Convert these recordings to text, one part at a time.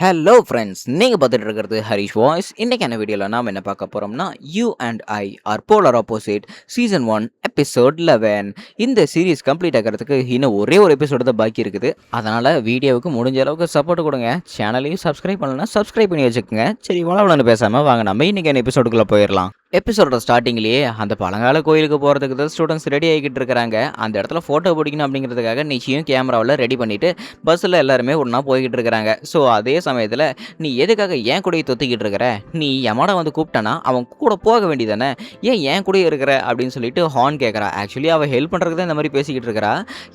Hello friends, நீங்கள் பார்த்துட்டு இருக்கிறது ஹரிஷ் வாய்ஸ். இன்றைக்கான வீடியோவில் நாம் என்ன பார்க்க போகிறோம்னா, you and I are polar opposite season 1 episode 11. இந்த சீரீஸ் கம்ப்ளீட் ஆகிறதுக்கு இன்னும் ஒரே ஒரு எபிசோடு தான் பாக்கி இருக்குது. அதனால் வீடியோவுக்கு முடிஞ்ச அளவுக்கு சப்போர்ட் கொடுங்க. சேனலையும் சப்ஸ்கிரைப் பண்ணலன்னா சப்ஸ்கிரைப் பண்ணி வச்சுக்கோங்க. சரி, வளவலன்னு பேசாமல் வாங்க நம்ம இன்றைக்கான எபிசோடுக்குள்ளே போயிடலாம். எபிசோட ஸ்டார்டிங்லேயே அந்த பழங்கால கோயிலுக்கு போகிறதுக்கு தான் ஸ்டூடெண்ட்ஸ் ரெடி ஆகிக்கிட்டு இருக்கிறாங்க. அந்த இடத்துல ஃபோட்டோ பிடிக்கணும் அப்படிங்கிறதுக்காக நிச்சயம் கேமராவில் ரெடி பண்ணிவிட்டு பஸ்ஸில் எல்லாருமே ஒன்றா போய்கிட்டு இருக்கிறாங்க. ஸோ அதே சமயத்தில் நீ எதுக்காக ஏன் கூடயே தொத்திக்கிட்டு இருக்கிற, நீ எமனை வந்து கூப்பிட்டானா அவன் கூட போக வேண்டியதானே, ஏன் கூடயே இருக்கிற அப்படின்னு சொல்லிட்டு ஹார்ன் கேட்குறா. ஆக்சுவலி அவள் ஹெல்ப் பண்ணுறதுக்கு தான் இந்த மாதிரி பேசிக்கிட்டு இருக்கிறா.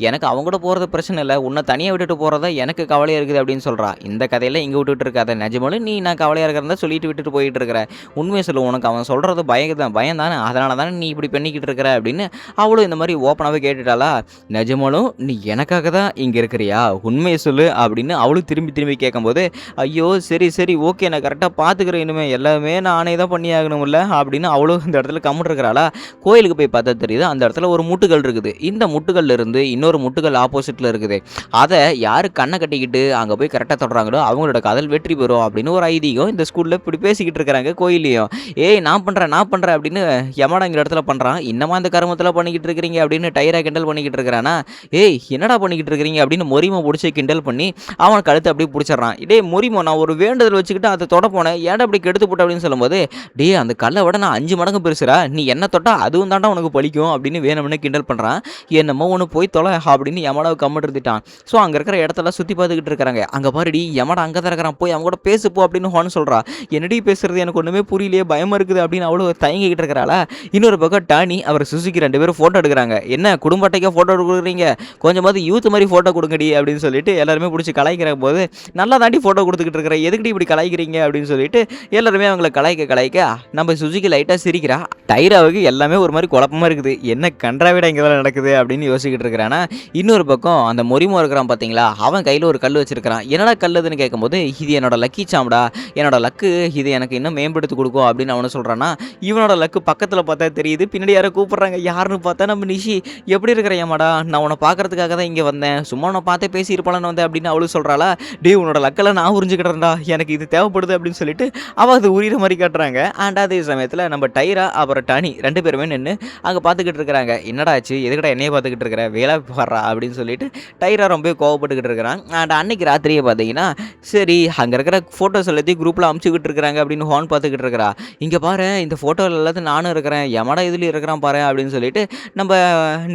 எனக்கு அவங்க கூட போகிறது பிரச்சனை இல்லை, உன்னை தனியாக விட்டுட்டு போகிறதா எனக்கு கவலையாக இருக்குது அப்படின்னு சொல்கிறா. இந்த கதையில் இங்கே விட்டுட்டு இருக்காத, நிஜமாலும் நீ நான் கவலையாக இருக்கிறதா சொல்லிட்டு விட்டுட்டு போயிட்டு இருக்கிற. உண்மையை சொல்லு, உனக்கு அவன் சொல்கிறது பயம் தானே, அதனால தானே நீ இப்படி பண்ணிக்கிட்டு இருக்கிற அப்படின்னு அவளும் இந்த மாதிரி ஓப்பனாகவே கேட்டுட்டாளா. நிஜமாலும் நீ எனக்காக தான் இங்கே இருக்கிறியா, உண்மையை சொல்லு அப்படின்னு அவளும் திரும்பி திரும்பி கேட்கும்போது, ஐயோ சரி சரி ஓகே, நான் கரெக்டாக பார்த்துக்கிறேன், இனிமேல் எல்லாமே நானே தான் பண்ணி ஆகணும்ல அப்படின்னு அவளும் இந்த இடத்துல கம்முன்னு இருக்கிறாளா. கோயிலுக்கு போய் பார்த்தா தெரியுது, அந்த இடத்துல ஒரு முட்டுகள் இருக்குது. இந்த முட்டுகள்ல இருந்து இன்னொரு முட்டுகள் ஆப்போசிட்டில் இருக்குது. அதை யார் கண்ணை கட்டிக்கிட்டு அங்கே போய் கரெக்டாக தொடுறாங்களோ அவங்களோட காதல் வெற்றி பெறும் அப்படின்னு ஒரு ஐதீகம் இந்த ஸ்கூலில் இப்படி பேசிக்கிட்டு இருக்கிறாங்க கோயிலையும். ஏய் நான் பண்ணுறேன் அப்படின்னு யமடா இந்த இடத்துல பண்ணுறான். இன்னமா இந்த கருமத்தில் பண்ணிக்கிட்டு இருக்கிறீங்க அப்படின்னு டைரா கிண்டல் பண்ணிக்கிட்டு இருக்கிறானா. ஏய் என்னடா பண்ணிக்கிட்டு இருக்கிறீங்க அப்படின்னு மொரிமா பிடிச்சி கிண்டல் பண்ணி அவன் கழுத்தை அப்படியே பிடிச்சிடறான். டே மொரிமா, நான் ஒரு வேண்டுதல் வச்சுக்கிட்டு அதை தொட போனேன், ஏடா அப்படி கெடுத்து போட்ட அப்படின்னு சொல்லும்போது, டே அந்த கல்லை விட நான் 5 மடங்கு பெருசுரா, நீ என்ன தொட்டா அதுவும் தாண்டா உனக்கு பலிக்கும் அப்படின்னு வேணும்னு கிண்டல் பண்ணுறான். என்னமோ ஒன்று போய் தொலை அப்படின்னு யமடாவை கம்மிட்டு இருந்துட்டான். ஸோ அங்கே இருக்கிற இடத்தெல்லாம் சுற்றி பார்த்துக்கிட்டு இருக்கிறாங்க. அங்கே பாருடி யமடா அங்கே தான் இருக்கிறான், போய் அவங்க கூட பேசுப்போ அப்படின்னு ஹோன்னு சொல்கிறா. என்னடி பேசுறது, எனக்கு ஒன்றுமே புரியலையே, பயமாக இருக்குது அப்படின்னு அவ்வளோ தயங்கிக்கிட்டு இருக்கிறாளா. இன்னொரு பக்கம் டானி அவர் சுசுக்கி 2 பேரும் ஃபோட்டோ எடுக்கிறாங்க. என்ன குடும்ப அட்டைக்கா ஃபோட்டோ கொடுக்குறீங்க, கொஞ்சமாவது யூத் மாதிரி ஃபோட்டோ கொடுங்கடி அப்படின்னு சொல்லிட்டு எல்லாருமே பிடிச்சி கலாய்க்கிற போது, நல்லா தாண்டி ஃபோட்டோ கொடுத்துக்கிட்டு இருக்கிற, எதுக்கிட்டு இப்படி கலாய்க்கிறீங்க அப்படின்னு சொல்லிட்டு எல்லாருமே அவங்கள கலாய்க்க நம்ம சுசுக்கி லைட்டாக சிரிக்கிறா. டைராவுக்கு எல்லாமே ஒரு மாதிரி குழப்பமாக இருக்குது, என்ன கன்றாவிட இங்கே தான் நடக்குது அப்படின்னு யோசிக்கிட்டு இருக்கிறானா. இன்னொரு பக்கம் அந்த மொரிமோ இருக்கிறான் பார்த்தீங்களா, அவன் கையில் ஒரு கல் வச்சிருக்கிறான். என்னடா கல்லுதுன்னு கேட்கும்போது, இது என்னோட லக்கி சாம்டா, என்னோட லக்கு, இது எனக்கு இன்னும் மேம்படுத்தி கொடுக்கும் அப்படின்னு அவனை சொல்கிறான்னா. இவனோட லக்கு பக்கத்தில் பார்த்தா தெரியுது, பின்னாடி யாரோ கூப்பிட்றாங்க. யாருன்னு பார்த்தா நம்ம நிஷி. எப்படி இருக்கிற ஏமாடா, நான் உன்னை பார்க்கறதுக்காக தான் இங்கே வந்தேன், சும்மா உன்னை பார்த்தே பேசியிருப்பான்னு வந்தேன் அப்படின்னு அவளும் சொல்கிறாளா. டே உன்னோட லக்கெல்லாம் நான் உறிஞ்சிக்கிட்டேன்டா, எனக்கு இது தேவைப்படுது அப்படின்னு சொல்லிட்டு அவள் அது உரிகிற மாதிரி காட்டுறாங்க. அண்ட் அதே சமயத்தில் நம்ம டைரா அப்புறம் டானி 2 பேருமே நின்று அங்கே பார்த்துக்கிட்டு இருக்கிறாங்க. என்னடா ஆச்சு, எதுக்கடா என்னையே பார்த்துக்கிட்டு இருக்கிற, வேலை பாடுறா அப்படின்னு சொல்லிட்டு டைரா ரொம்ப கோவப்பட்டுக்கிட்டு இருக்கிறான். அண்ட் அன்னைக்கு ராத்திரியே பார்த்தீங்கன்னா, சரி அங்கே இருக்கிற ஃபோட்டோஸ் எல்லாத்தையும் குரூப்பில் அமுச்சுக்கிட்டு இருக்கிறாங்க அப்படின்னு ஹார்ன் பார்த்துக்கிட்டு இருக்கிறா. இங்கே பாரு, இந்த ஃபோட்டோவில் எல்லாத்தையும் நானும் இருக்கிறேன், எமடா இதுலேயும் இருக்கிறான் பாரு அப்படின்னு சொல்லிட்டு நம்ம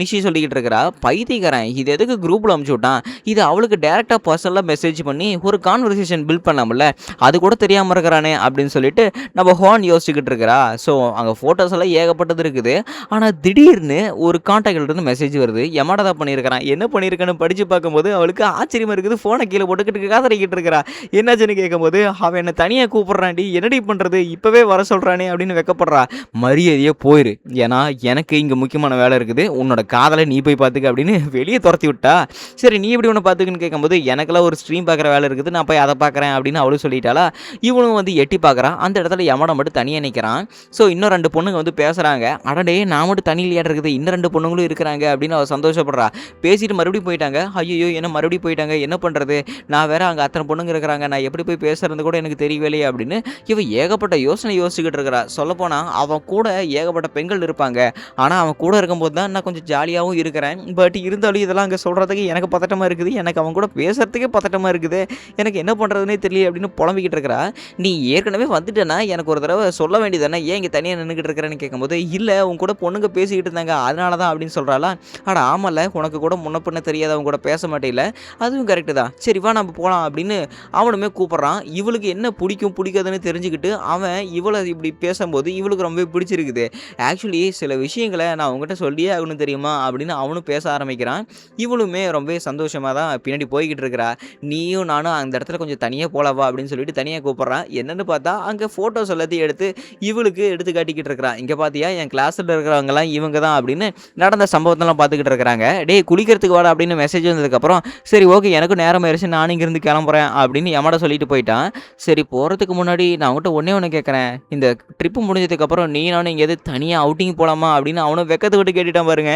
நிஷி சொல்லிக்கிட்டு இருக்கிறா. பைத்தியக்காரன், இது எதுக்கு குரூப்பில் அமுச்சு விட்டான், இது அவளுக்கு டேரெக்டாக பர்சனலாக மெசேஜ் பண்ணி ஒரு கான்வர்சேஷன் பில்ட் பண்ணாமல, அது கூட தெரியாமல் இருக்கிறானே அப்படின்னு சொல்லிட்டு நம்ம ஹார்ன் யோசிச்சுக்கிட்டு இருக்கிறா. ஸோ அங்கே ஃபோட்டோஸ் எல்லாம் ஏகப்பட்டது இருக்குது. ஆனால் திடீர்னு ஒரு கான்டாக்ட்லேருந்து மெசேஜ் வருது, எமடா தான் பண்ணியிருக்கிறான். என்ன பண்ணியிருக்கான்னு படித்து பார்க்கும்போது அவளுக்கு ஆச்சரியமாக இருக்குது. ஃபோனை கீழே போட்டுக்கிட்டு காதலிக்கிட்டு இருக்கிறா. என்னாச்சுன்னு கேட்கும்போது, அவன் என்னை தனியாக கூப்பிட்றான்டி, என்னடி பண்ணுறது, இப்போவே வர சொல்கிறானே அப்படின்னு வெக்கப்படுறா. மரியாதையே போயிரு, ஏன்னா எனக்கு இங்கே முக்கியமான வேலை இருக்குது, உன்னோட காதலை நீ போய் பார்த்துக்க அப்படின்னு வெளியே துரத்தி விட்டா. சரி நீ எப்படி ஒன்று பார்த்துக்குன்னு கேட்கும்போது, எனக்கெல்லாம் ஒரு ஸ்ட்ரீம் பார்க்குற வேலை இருக்குது, நான் போய் அதை பார்க்குறேன் அப்படின்னு அவளும் சொல்லிட்டாளா. இவனும் வந்து எட்டி பார்க்குறான். அந்த இடத்துல யமனை மட்டும் தனியாக நிற்கிறான். ஸோ இன்னும் 2 பொண்ணுங்க வந்து பேசுகிறாங்க. அடடே நான் மட்டும் தனியில் இருக்குது, இன்னும் 2 பொண்ணுங்களும் இருக்கிறாங்க அப்படின்னு அவள் சந்தோஷப்படுறா. பேசிட்டு மறுபடியும் போயிட்டாங்க. ஐயோ என்ன மறுபடியும் போயிட்டாங்க, என்ன பண்ணுறது, நான் வேற அங்கே அத்தனை பொண்ணுங்க இருக்கிறாங்க, நான் எப்படி போய் பேசுறது கூட எனக்கு தெரியவில்லையே அப்படின்னு இவன் ஏகப்பட்ட யோசிச்சுக்கிட்டு இருக்கிறா. சொல்லப்போனால் அவன் கூட ஏகப்பட்ட பெண்கள் இருப்பாங்க, ஆனால் அவன் கூட இருக்கும்போது தான் நான் கொஞ்சம் ஜாலியாகவும் இருக்கிறேன். பட் இருந்தாலும் இதெல்லாம் அங்கே சொல்கிறதுக்கு எனக்கு பதட்டமாக இருக்குது, எனக்கு அவன் கூட பேசுகிறதுக்கே பதட்டமாக இருக்குது, எனக்கு என்ன பண்ணுறதுனே தெரியல அப்படின்னு புலம்பிக்கிட்டு இருக்கிறா. நீ ஏற்கனவே வந்துட்டேன்னா எனக்கு ஒரு தடவை சொல்ல வேண்டியதானே, ஏன் இங்கே தனியாக நின்றுக்கிட்டு இருக்கிறேன்னு கேட்கும்போது, இல்லை உன் கூட பொண்ணுங்க பேசிக்கிட்டு இருந்தாங்க அதனால தான் அப்படின்னு சொல்கிறாளா. அடா ஆமல்ல, உனக்கு கூட முன்ன பின்ன தெரியாத அவங்க கூட பேச மாட்டேல, அதுவும் கரெக்டு தான், சரி வா நம்ம போகலாம் அப்படின்னு அவனுமே கூப்பிட்றான். இவளுக்கு என்ன பிடிக்கும் பிடிக்காதுன்னு தெரிஞ்சுக்கிட்டு அவன் இவளை இப்படி பேசும்போது இவளுக்கு ரொம்பவே பிடிச்சிருக்குது. ஆக்சுவலி சில விஷயங்களை நான் அவங்ககிட்ட சொல்லியே ஆகணும் தெரியுமா அப்படின்னு அவனும் பேச ஆரம்பிக்கிறான். இவளுமே ரொம்ப சந்தோஷமாக தான் பின்னாடி போய்கிட்டு இருக்கிறா. நீயும் நானும் அந்த இடத்துல கொஞ்சம் தனியாக போலவா அப்படின்னு சொல்லிட்டு தனியாக கூப்பிட்றான். என்னென்னு பார்த்தா அங்கே ஃபோட்டோஸ் எல்லாத்தையும் எடுத்து இவளுக்கு எடுத்து காட்டிக்கிட்டு இருக்கிறான். இங்கே பார்த்தியா என் கிளாஸில் இருக்கிறவங்கலாம் இவங்க தான் அப்படின்னு நடந்த சம்பவத்தெல்லாம் பார்த்துக்கிட்டு இருக்கிறாங்க. டே குளிக்கிறதுக்கு வாடா அப்படின்னு மெசேஜ் வந்ததுக்கப்புறம், சரி ஓகே எனக்கும் நேரம் ஆயிடுச்சு, நானும் இங்கேருந்து கிளம்புறேன் அப்படின்னு யமடா சொல்லிட்டு போயிட்டான். சரி போகிறதுக்கு முன்னாடி நான் அவங்ககிட்ட ஒன்றே ஒன்று கேட்குறேன், இந்த ட்ரிப்பு முடிஞ்சதுக்கப்புறம் நீ நானும் எங்கேயாவது தனியாக அவுட்டிங் போகலாமா அப்படின்னு அவனும் வெக்கத்தை விட்டு கேட்டுட்டான் பாருங்க.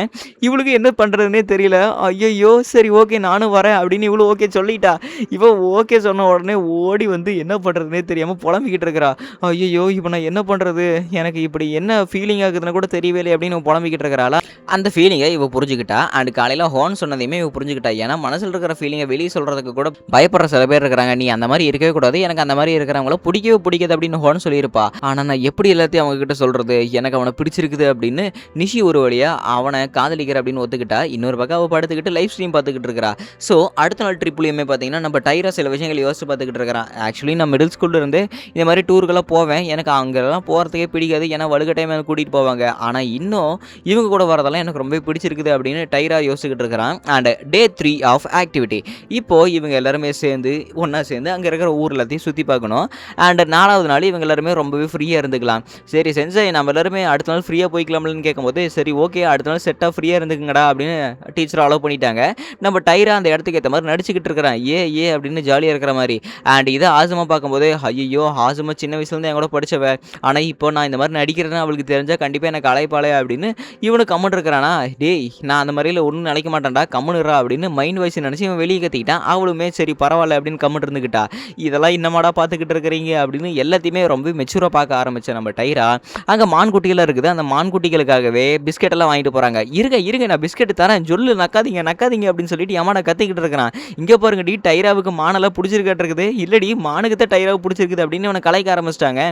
இவளுக்கு என்ன பண்ணுறதுனே தெரியல. ஐயையோ சரி ஓகே நானும் வரேன் அப்படின்னு இவளும் ஓகே சொல்லிட்டா. இவன் ஓகே சொன்ன உடனே ஓடி வந்து என்ன பண்ணுறதுனே தெரியாமல் புலம்பிக்கிட்டு இருக்கிறா. ஐயையோ இப்போ நான் என்ன பண்ணுறது, எனக்கு இப்படி என்ன ஃபீலிங் ஆகுதுன்னு கூட தெரியவே இல்லை அப்படின்னு புலம்பிக்கிட்டு இருக்கிறாளா. அந்த ஃபீலிங்கை இவ புரிஞ்சுக்கிட்டா. அண்ட் காலையில் ஹோன் சொன்னதையுமே இவ புரிஞ்சுக்கிட்டா. ஏன்னா மனசில் இருக்கிற ஃபீலிங்கை வெளியே சொல்கிறதுக்கு கூட பயப்படுற சில பேர் இருக்கிறாங்க. நீ அந்த மாதிரி இருக்கவே கூடாது, எனக்கு அந்த மாதிரி இருக்கிறவங்கள பிடிக்கவே பிடிக்காது அப்படின்னு ஹோன் சொல்லியிருப்பா. ஆனால் நான் எப்படி எல்லாத்தையும் அவங்க கிட்ட சொல்கிறது, எனக்கு அவனை பிடிச்சிருக்குது அப்படின்னு நிஷி ஒரு வழியாக அவனை காதலிக்கிற அப்படின்னு ஒத்துக்கிட்டா. இன்னொரு பக்கம் அவள் படுத்துக்கிட்டு லைவ் ஸ்ட்ரீம் பார்த்துக்கிட்டு இருக்கிறா. ஸோ அடுத்த நாள் ட்ரிப்லையுமே பார்த்தீங்கன்னா நம்ம டைரா சில விஷயங்கள் யோசிச்சு பார்த்துக்கிட்டு இருக்கிறான். ஆக்சுவலி நான் மிடில் ஸ்கூலில் இருந்து இந்த மாதிரி டூருக்கெல்லாம் போவேன், எனக்கு அங்கெல்லாம் போகிறதுக்கே பிடிக்காது, ஏன்னா வலுக்கட்டாயம் எனக்கு கூட்டிகிட்டு போவாங்க. ஆனால் இன்னும் இவங்க கூட வரதெல்லாம் எனக்கு ரொம்ப பிடிச்சிருக்குது அப்படின்னு டைரா யோசிச்சுக்கிட்டு இருக்கிறான். And day 3 of activity. இப்போது இவங்க எல்லாருமே சேர்ந்து ஒன்றா சேர்ந்து அங்கே இருக்கிற ஊர் எல்லாத்தையும் சுற்றி பார்க்கணும். அண்ட் 4வது நாள் இவங்க எல்லாருமே ரொம்பவே ஃப்ரீயாக இருந்துக்கலாம். சரி செஞ்சை நம்ம எல்லாருமே அடுத்த நாள் ஃப்ரீயாக போய்க்கலாம்னு கேட்கும்போது சரி ஓகே அடுத்த நாள் செட்டாக ஃப்ரீயாக இருந்துக்குங்கடா அப்படின்னு டீச்சர் அலோவ் பண்ணிட்டாங்க. நம்ம டைரா அந்த இடத்துக்கு ஏற்ற மாதிரி நடிச்சுக்கிட்டு இருக்கிறான். ஏ அப்படின்னு ஜாலியாக இருக்கிற மாதிரி. அண்ட் இதை ஆசுமா பார்க்கும்போது ஐயோ ஆசுமா சின்ன வயசுலேருந்து என் கூட படித்தவ, ஆனால் இப்போ நான் இந்த மாதிரி நடிக்கிறேன்னு அவளுக்கு தெரிஞ்சால் கண்டிப்பாக எனக்கு அழைப்பாளே அப்படின்னு இவனு கம்முன்னு இருக்கிறானா. டேய் நான் அந்த மாதிரில ஒன்றும் நினைக்க மாட்டேன்டா கம்முனுறா அப்படின்னு மைண்ட் வாய்ஸ் நினச்சி இவன் வெளியே கத்திக்கிட்டான். அவளுமே சரி பரவாயில்ல அப்படின்னு கம்முன்னு இருந்துக்கிட்டா. இதெல்லாம் இன்னமாடா பார்த்துக்கிட்டு இருக்கிறீங்க அப்படின்னு எல்லாத்தையுமே ரொம்ப மெச்சூராக பார்க்க ஆரம்பித்தேன் நம்ம டைரா. அங்கே மான்குட்டிகளாக இருக்குது, அந்த மான்குட்டிகளுக்காகவே பிஸ்கெட் எல்லாம் வாங்கிட்டு போகிறாங்க. இருங்க நான் பிஸ்கெட் தரேன் சொல்லு நக்காதீங்க அப்படின்னு சொல்லிட்டு ஏமா நான் கத்திக்கிட்டு இருக்கிறான். இங்கே பாருங்க டி டைராவுக்கு மானெல்லாம் பிடிச்சிருக்காட்டிருக்குது, இல்லடி மானுக்கு தான் டைராவை பிடிச்சிருக்குது அப்படின்னு இவனை கலாய்க்க ஆரம்பிச்சிட்டாங்க.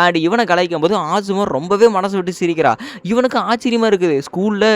அண்ட் இவனை கலாய்க்கும் போது ஆசுமா ரொம்பவே மனசு விட்டு சிரிக்கிறா. இவனுக்கு ஆச்சரியமாக இருக்குது, ஸ்கூலில்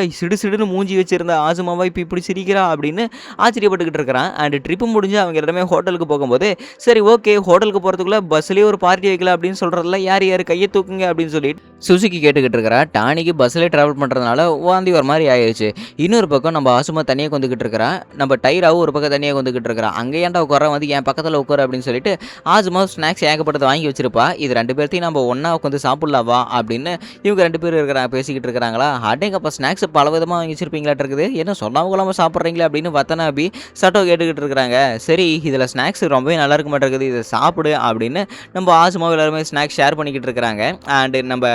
சிடுன்னு மூஞ்சி வச்சிருந்த ஆசுமாவா இப்போ இப்படி சிரிக்கிறா அப்படின்னு ஆச்சரியப்பட்டுக்கிட்டு இருக்கிறான். அண்ட் ட்ரிப்பு முடிஞ்சு அவங்க எல்லாமே ஹோட்டலுக்கு போகும்போது சரி ஓகே ஹோட்டலுக்கு போகிறதுக்குள்ளே பஸ்லேயே ஒரு பார்ட்டி வைக்கலாம் அப்படின்னு சொல்கிறதுல யார் கையை தூக்குங்க அப்படின்னு சொல்லிட்டு சுசுக்கி கேட்டுக்கிட்டு இருக்கிறா. டானிக்கு பஸ்ஸில் ட்ராவல் பண்ணுறதுனால வாந்தி ஒரு மாதிரி ஆயிடுச்சு. இன்னொரு பக்கம் நம்ம ஆசுமா தனியாக கொண்டுக்கிட்டு இருக்கிறா, நம்ம டைராவும் ஒரு பக்கம் தனியாக கொண்டுக்கிட்டு இருக்கிறா. அங்கே ஏன்டா உட்கார வந்து என் பக்கத்தில் உட்கார அப்படின்னு சொல்லிட்டு ஆசுமா ஸ்நாக்ஸ் ஏகப்பட்டதை வாங்கி வச்சிருப்பா. இது 2 பேர்த்தையும் நம்ம ஒன்றா உட்காந்து சாப்பிட்லாவா அப்படின்னு இவங்க 2 பேர் இருக்கிறாங்க பேசிக்கிட்டு இருக்கிறாங்களா. அடேங்கப்பா ஸ்நாக்ஸ் பல விதமாக வாங்கி வச்சிருப்பீங்களாட்டு இருக்குது, என்ன சொல்லாம சாப்பிட்றீங்களா அப்படின்னு வத்தனாபி சட்டோ கேட்டுக்கிட்டு இருக்கிறாங்க. சரி இதில் ஸ்நாக்ஸ் ரொம்பவே நல்லா இருக்க மாட்டேங்குது, இதை சாப்பிடு அப்படின்னு நம்ம ஆசுமா எல்லாருமே ஸ்நாக்ஸ் ஷேர் பண்ணிக்கிட்டு இருக்கிறாங்க. அண்டு நம்ம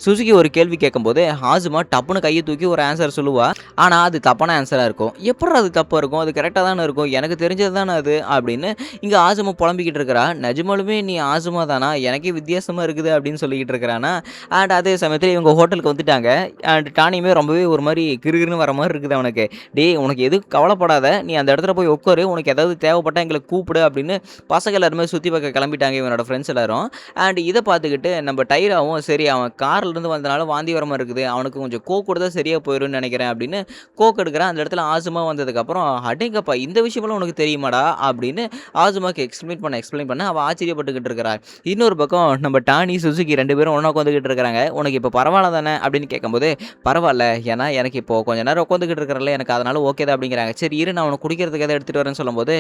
சுசுகி ஒரு கேள்வி கேட்கும்போது ஆசுமா டப்புன்னு கையை தூக்கி ஒரு ஆன்சர் சொல்லுவா. ஆனால் அது தப்பான ஆன்சராக இருக்கும். எப்படி அது தப்பாக இருக்கும், அது கரெக்டாக தானே இருக்கும், எனக்கு தெரிஞ்சது தானே அது அப்படின்னு இங்கே ஆசுமா புலம்பிக்கிட்டு இருக்கிறா. நிஜமாலுமே நீ ஆசுமா தானா, எனக்கே வித்தியாசமாக இருக்குது அப்படின்னு சொல்லிக்கிட்டு இருக்கிறானா. அண்ட் அதே சமயத்தில் இவங்க ஹோட்டலுக்கு வந்துட்டாங்க. அண்ட் டானியுமே ரொம்பவே ஒரு மாதிரி கிருகிருன்னு வர மாதிரி இருக்குது அவனுக்கு. டேய் உனக்கு எதுவும் கவலைப்படாத, நீ அந்த இடத்துல போய் உட்காரு, உனக்கு ஏதாவது தேவைப்பட்டால் எங்களை கூப்பிடு அப்படின்னு பசங்க எல்லாருமே சுற்றி பார்க்க கிளம்பிட்டாங்க இவனோட ஃப்ரெண்ட்ஸ் எல்லாரும். அண்ட் இதை பார்த்துக்கிட்டு நம்ம டைராவும் சரி அவன் கார்லேருந்து வந்தனால வாந்தி வரமா இருக்குது, அவனுக்கு கொஞ்சம் கோக் கொடுத்தா சரியாக போயிடும்னு நினைக்கிறேன் அப்படின்னு கோக் எடுக்கிறான். அந்த இடத்துல ஆசுமா வந்ததுக்கப்புறம் அடேங்கப்பா இந்த விஷயமெல்லாம் உனக்கு தெரியுமாடா அப்படின்னு ஆசுமாக்கு எக்ஸ்பிளைன் பண்ண அவள் ஆச்சரியப்பட்டுக்கிட்டு இருக்கிறார். இன்னொரு பக்கம் நம்ம டானி சுசுகி 2 பேரும் ஒன்றா உட்காந்துக்கிட்டு இருக்கிறாங்க. உனக்கு இப்போ பரவாயில்ல தானே அப்படின்னு கேட்கும்போது பரவாயில்ல, ஏன்னா எனக்கு இப்போ கொஞ்சம் நேரம் உட்காந்துக்கிட்டு இருக்கிறல எனக்கு அதனால ஓகே தான் அப்படிங்கிறாங்க. சரி இரு நான் உனக்கு குடிக்கிறதுக்கு எதாவது எடுத்துகிட்டு வரேன்னு சொல்லும்போது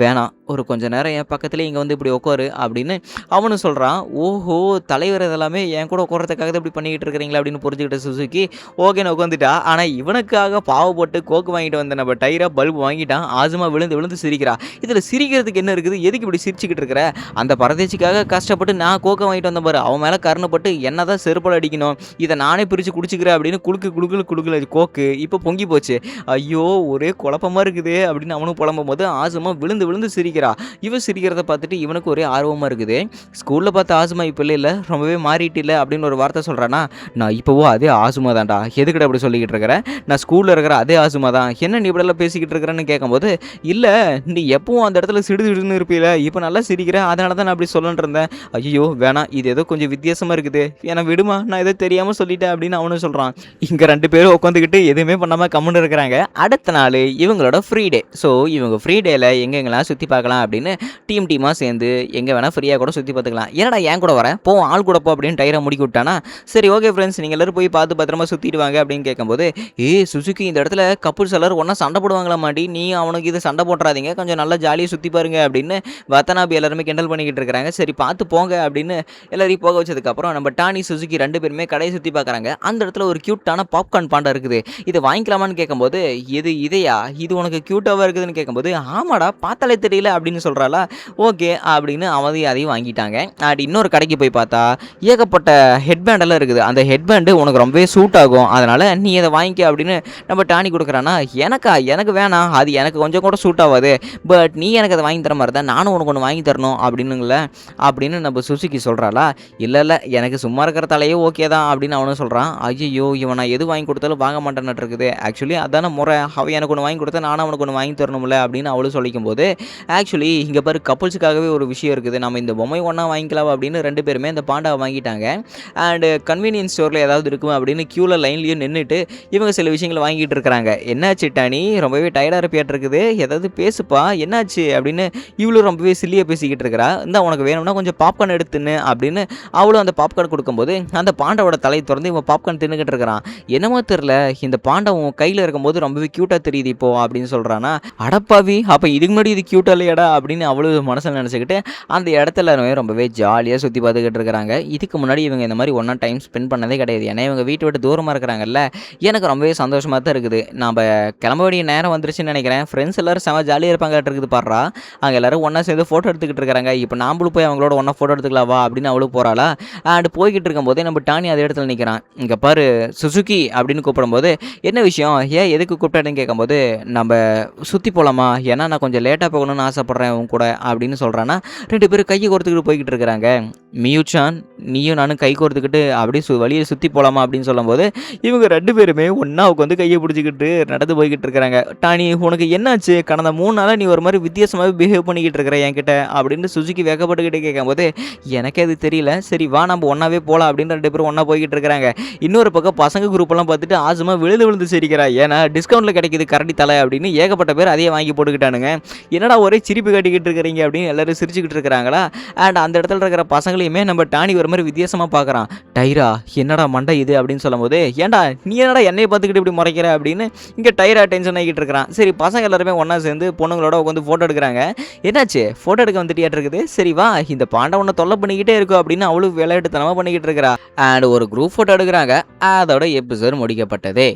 வேணாம் ஒரு கொஞ்சம் நேரம் என் பக்கத்துலேயே இங்கே வந்து இப்படி உட்காரு அப்படின்னு அவனு சொல்கிறான். ஓஹோ தலைவர் இதெல்லாமே என் கூட உட்காரத்துக்காக இப்படி பண்ணிக்கிட்டு இருக்கிறீங்களா அப்படின்னு புரிஞ்சுக்கிட்ட சுசுகி ஓகேன்னு உட்காந்துட்டா. ஆனால் இவனுக்காக பாவப்பட்டு கோக்கு வாங்கிட்டு வந்த நம்ம டைரா பல்பு வாங்கிட்டான். ஆசுமா விழுந்து சிரிக்கிறா. இதில் சிரிக்கிறதுக்கு என்ன இருக்குது, எதுக்கு இப்படி சிரிச்சுக்கிட்டு இருக்கிற, அந்த பரதேசிக்காக கஷ்டப்பட்டு நான் கோக்கை வாங்கிட்டு வந்த பாரு, அவன் மேலே கருணப்பட்டு என்ன தான் செருப்பால் அடிக்கணும், இதை நானே பிரித்து குடிச்சிக்கிறேன் அப்படின்னு குடுக்கல கோக்கு இப்போ பொங்கி போச்சு. ஐயோ ஒரே குழப்பமாக இருக்குது அப்படின்னு அவனும் புலம்பும் போது ஆசுமா விழுந்து சிரிக்கிறா. இவன் சிரிக்கிறத பார்த்துட்டு இவனுக்கு ஒரே ஆர்வமாக இருக்குது. ஸ்கூலில் பார்த்த ஆசுமா இப்போ இல்லை ரொம்பவே மாறிட்டு இல்லை அப்படின்னு ஒரு வார்த்தை சொல்கிறானா. நான் இப்போவோ அதே ஆசுமா தான்டா, எதுக்கிட்ட அப்படி சொல்லிக்கிட்டு இருக்கிறேன், நான் ஸ்கூலில் இருக்கிற அதே ஆசுமா தான், என்ன நீ இப்படியெல்லாம் பேசிக்கிட்டு இருக்கிறேன்னு கேட்கும்போது இல்லை நீ எப்பவும் அந்த இடத்துல சிடுன்னு இருப்பீல, இப்போ நல்லா சிரிக்கிறேன் அதனால தான் நான் அப்படி சொல்லணுன்னு இருந்தேன். ஐயோ வேணாம் இது ஏதோ கொஞ்சம் வித்தியாசமாக இருக்குது, ஏன்னா விடுமா நான் எதோ தெரியாமல் சொல்லிட்டேன் அப்படின்னு அவனும் சொல்கிறான். இங்கே 2 பேரும் உட்காந்துக்கிட்டு எதுவுமே பண்ணாமல் கம்முன்னு இருக்கிறாங்க. அடுத்த நாள் இவங்களோட ஃப்ரீ டே. ஸோ இவங்க ஃப்ரீ டேயில் எங்கெங்கெல்லாம் சுற்றி பார்க்கலாம் அப்படின்னு டீமாக சேர்ந்து எங்கே வேணால் ஃப்ரீயாக கூட சுற்றி பார்த்துக்கலாம். ஏன்னா ஏன் கூட வரேன் போ ஆள் கூட போ அப்படின்னு டைரை முடிக்க விட்டானா. சரி ஓகே ஃப்ரெண்ட்ஸ் நீங்கள் எல்லோரும் போய் பார்த்து பத்திரமா சுற்றிட்டு வாங்க அப்படின்னு கேட்கும்போது சுசுகி இந்த இடத்துல கப்புள்ஸ் எல்லாரும் ஒன்றா சண்டை போடுவாங்களா மாட்டி, நீ அவனுக்கு இது சண்டை போட்டுறாதீங்க கொஞ்சம் நல்லா ஜாலியாக சுற்றி பாருங்க அப்படின்னு வத்தனாபி எல்லாருமே கிண்டல் பண்ணிக்கிட்டு இருக்கிறாங்க. சரி பார்த்து போங்க அப்படின்னு எல்லாரையும் போக வச்சதுக்கப்புறம் நம்ம டானி சுசுகி 2 பேருமே கடையை சுற்றி பார்க்குறாங்க. அந்த இடத்துல ஒரு க்யூட்டான பாப்கார்ன் பாண்டா இருக்குது, இது வாங்கிக்கலாமான்னு கேட்கும்போது இதையா இது உனக்கு க்யூட்டாக இருக்குதுன்னு கேட்கும்போது ஆமாடா பார்த்தாலே தெரியல அப்படின்னு சொல்கிறாளா. ஓகே அப்படின்னு அதையும் வாங்கிட்டாங்க. இன்னொரு கடைக்கு போய் பார்த்தா ஏகப்பட்ட ஏகப்பட்ட ஹெட்பேண்டெல்லாம் இருக்குது. அந்த ஹெட்பேண்டு உனக்கு ரொம்பவே சூட் ஆகும். அதனால நீ இத வாங்கிக்க அப்படின்னு நம்ம டானி குடுக்குறான்னா, எனக்கா? எனக்கு வேணாம். அது எனக்கு கொஞ்சம் கூட சூட் ஆவாது. பட் நீ எனக்கு அத வாங்கி தர மாரி தான் நானும் உனக்கு ஒண்ணு வாங்கி தரணும் அப்படின்னுங்கள அப்படின்னு நம்ம சுசுகி சொல்றாளா, இல்ல எனக்கு சும்மா இருக்கிற தலையே ஓகே தான் அப்படின்னு அவனும் சொல்றான். ஐய்யய்யோ! இவன் நான் எது வாங்கி குடுத்தாலும் வாங்க மாட்டேன்னாட்டு இருக்குது. ஆக்சுவலி அதான முறை. அவன் எனக்கு ஒண்ணு வாங்கி குடுத்தா நானும் அவனுக்கு ஒண்ணு வாங்கி தரணும்ல அப்படின்னு அவளும் சொல்லிக்கும்போது, ஆக்சுவலி இங்க பாரு கப்புள்ஸுக்காகவே ஒரு விஷயம் இருக்குது. நம்ம இந்த பொம்மை ஒண்ணா வாங்கிக்கலாம் அப்படின்னு 2 பேருமே அந்த பாண்டாவ வாங்கிட்டாங்க. அண்ட் கன்வீனியன்ஸ் ஸ்டோர்ல ஏதாவது இருக்குமா அப்படின்னு கியூல லைன்லயே நின்னுட்டு இவங்க சில விஷயங்கள வாங்கிட்டு இருக்கிறாங்க. என்னாச்சு டானி? ரொம்பவே டயர்டா இருப்பியாட்டு இருக்குது. ஏதாவது பேசுப்பா. என்னாச்சு? அப்படின்னு இவளும் ரொம்பவே சில்லியா பேசிக்கிட்டு இருக்கிறா. இந்தா உனக்கு வேணும்னா கொஞ்சம் பாப்கார்ன் எடுத்து தின்னு அப்படின்னு அவளும் அந்த பாப்கார்ன் குடுக்கும்போது, அந்த பாண்டாவோட தலைய தொறந்து இவன் பாப்கார்ன் தின்னுகிட்டு இருக்கிறான். என்னமோ தெரியல இந்த பாண்டா உன் கையில இருக்கும்போது ரொம்பவே கியூட்டா தெரியுது இப்போ அப்படின்னு சொல்றானா. அடப்பாவி! அப்ப இதுக்கு முன்னாடி இது கியூட்டா இல்லையாடா அப்படின்னு அவளும் மனசுல நினைச்சுக்கிட்டு அந்த இடத்துல ரொம்பவே ஜாலியா சுத்தி பார்த்துக்கிட்டு இருக்கிறாங்க. இதுக்கு முன்னாடி இவங்க இந்த மாதிரி ஒண்ணா டைம் ஸ்பெண்ட் பண்ணதே கிடையாது. ஏன்னா இவங்க வீட்டை விட்டு தூரமா இருக்கிறாங்கல்ல. எனக்கு ரொம்பவே சந்தோஷமா தான் இருக்குது. நாம கிளம்ப வேண்டிய நேரம் வந்துருச்சுன்னு நினைக்கிறேன். ஃப்ரெண்ட்ஸ் எல்லாரும் செம ஜாலியா இருப்பாங்களாட்டு இருக்குது பாருடா. அங்க எல்லாரும் ஒண்ணா சேர்ந்து ஃபோட்டோ எடுத்துக்கிட்டு இருக்காங்க. இப்போ நாமளும் போய் அவங்களோட ஒண்ணா ஃபோட்டோ எடுத்துக்கலாம் வா அப்படின்னு அவளும் போறாளா. அண்ட் போய்கிட்டு இருக்கும்போதே நம்ம டானி அதே இடத்துல நிற்கிறான். இங்க பாரு சுசுகி அப்படின்னு கூப்பிடும்போது, என்ன விஷயம்? ஏன் எதுக்கு கூப்பிட்டான்னு கேட்கும்போது, நம்ம சுற்றி போகலாமா? ஏன்னா நான் கொஞ்சம் லேட்டாக போகணும்னு ஆசைப்பட்றேன் உன் கூட அப்படின்னு சொல்கிறான்னா. 2 பேரும் கையை கோர்த்துக்கிட்டு போய்கிட்டு இருக்கிறாங்க. மியூச்சான் நீயும் நானும் கை கோர்த்துக்கிட்டு அப்படியே வழியை சுற்றி போகலாமா அப்படின்னு சொல்லும்போது, இவங்க 2 பேருமே ஒன்றா உட்காந்து கையை பிடிச்சிக்கிட்டு நடந்து போய்கிட்டு இருக்கிறாங்க. டானி உனக்கு என்னாச்சு? கடந்த 3 நாளாக நீ ஒரு மாதிரி வித்தியாசமாகவே பிஹேவ் பண்ணிக்கிட்டு இருக்கிற என்கிட்ட அப்படின்னு சுசுகி வெக்கப்பட்டுக்கிட்டே கேட்கும்போது, எனக்கே அது தெரியல. சரி வா நம்ம ஒன்றாவே போகலாம் அப்படின்னு 2 பேரும் ஒன்றா போய்கிட்டு இருக்கிறாங்க. இன்னொரு பக்கம் பசங்க குரூப்பெல்லாம் பார்த்துட்டு ஆசமா விழுந்து சிரிக்கிறா. ஏன்னா டிஸ்கவுண்ட்டில் கிடைக்குது கரடி தலை அப்படின்னு ஏகப்பட்ட பேர் அதையே வாங்கி போட்டுக்கிட்டானுங்க. என்னடா ஒரே சிரிப்பு காட்டிக்கிட்டு இருக்கிறீங்க அப்படின்னு எல்லாரும் சிரிச்சுக்கிட்டு இருக்கிறாங்களா. அண்ட் அந்த இடத்துல இருக்கிற பசங்களையுமே நம்ம டானி ஒரு மாதிரி வித்தியாசமாக பார்க்குறான். டைரா என்னடா மண்டை இது அப்படின்னு சொல்லும்போது, ஏன்டா நீ என்னடா என்னையை பார்த்துக்கிட்டு இப்படி முறைக்கிற அப்படின்னு இங்கே டைரா டென்ஷன் ஆகிட்டு இருக்கிறான். சரி பசங்க எல்லாருமே ஒன்றா சேர்ந்து பொண்ணுங்களோட உட்காந்து ஃபோட்டோ எடுக்கிறாங்க. என்னாச்சு ஃபோட்டோ எடுக்க வந்துட்டியாட்டு இருக்குது. சரி வா இந்த பாண்டா ஒன்று தொல்லை பண்ணிக்கிட்டே இருக்கும் அப்படின்னு அவளும் விளையாட்டுத்தனமாக பண்ணிக்கிட்டு இருக்கிறா. அண்ட் ஒரு குரூப் ஃபோட்டோ எடுக்கிறாங்க. அதோட எபிசோட் முடிக்கப்பட்டதே.